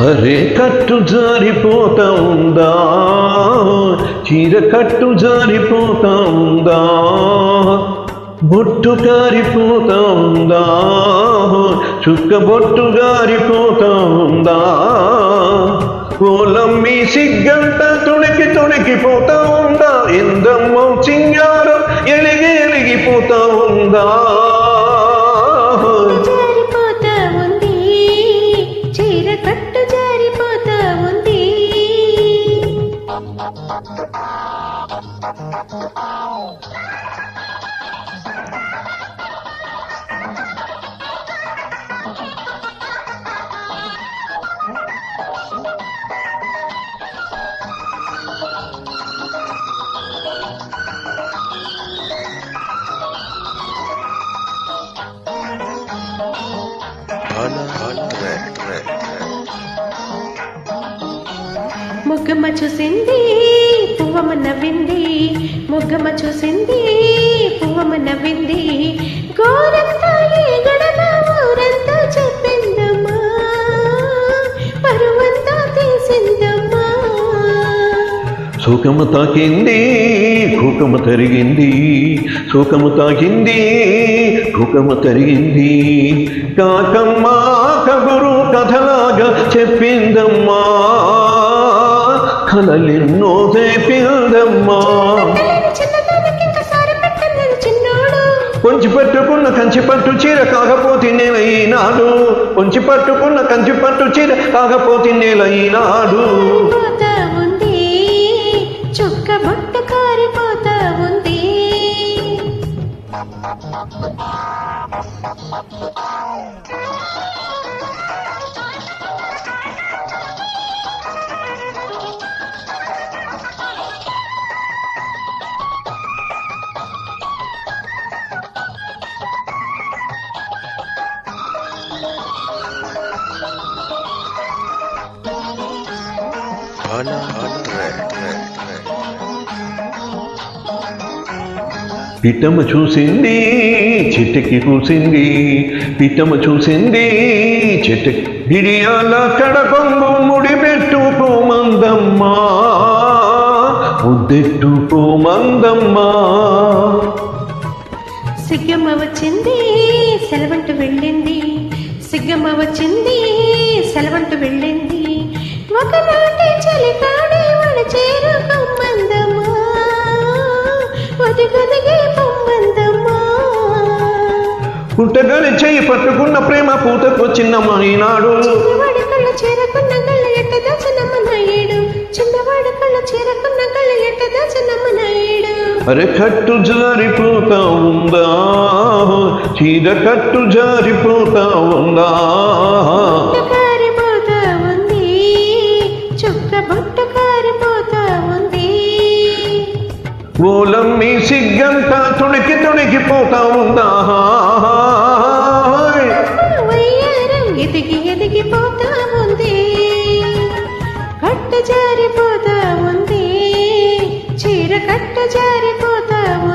అరే కట్టు జారిపోతా ఉందా, చీర కట్టు జారిపోతా ఉందా, బొట్టు కారిపోతా ఉందా, చుక్క బొట్టు గారిపోతా ఉందా, ఓలమ్మి సిగ్గంత తుణికి తుణికిపోతా ఉందా, ఎందమ్మో చింగారం ఎలిగి ఎలిగిపోతా ఉందా. మొగ్గమ్మ చూసింది పువ్వమ్మ నవ్వింది, మొగ్గమ్మ చూసింది పువ్వమ్మ నవ్వింది, గోరంతా ఈ గడప ఊరంతా చెప్పిందమ్మా, పరువంతా తీసిందమ్మా. సుఖము తాకింది కుకము తరిగింది, సుఖము తాకింది కుకము తరిగింది, కాకమ్మ కబురు కథలాగా చెప్పిందమ్మా, కలలెన్నో చేపిందమ్మా. పొంచి పట్టుకున్న కంచి పట్టు చీర కాకపోతే నేల ఈనాడు, పొంచి పట్టుకున్న కంచి పట్టు చీర కాకపోతే నేల ఈనాడు. చుక్క బొట్టు కారిపోతా ఉంది. పిట్టమ్మ చూసింది చెట్టుకి కూసింది, పిట్టమ్మ చూసింది చెట్టుకి, గిడియాల కడకొంగు ముడి పెట్టుకోమందమ్మా, ముద్దెట్టుకోమందమ్మా. సిగ్గమ్మ వచ్చింది సెలవంటూ వెళ్ళింది, సిగ్గమ్మ వచ్చింది సెలవంటూ వెళ్ళింది, ఒకనాటి చలికాడే మన చేరుకోమందమ్మా, ఒదిగొదిగే పొమ్మందమ్మా. పుట్టగలి చెయ్యి పట్టుకున్న ప్రేమ పూతకొచ్చిందమ్మా ఈనాడు, చిన్నవాడి కళ్ళ చేరకున్న కళ్ళ ఎట్ట దాచనమ్మ నాయుడు, చిన్నవాడి కళ్ళ చేరకున్న కళ్ళ ఎట్ట దాచనమ్మ నాయుడు. అరే కట్టు జారిపోతా ఉందా, చీర కట్టు జారిపోతా ఉందా, కారిపోతా ఉంది, చుక్క బొట్టు కారిపోతా ఉంది, ఓలమ్మి సిగ్గంతా తుణికి తుణికిపోతా ఉందా, వయ్యారం ఎదిగి ఎదిగిపోతా ఉంది, కట్టు జారిపోతా ఉంది, చీర కట్టు జారిపోతా ఉంది.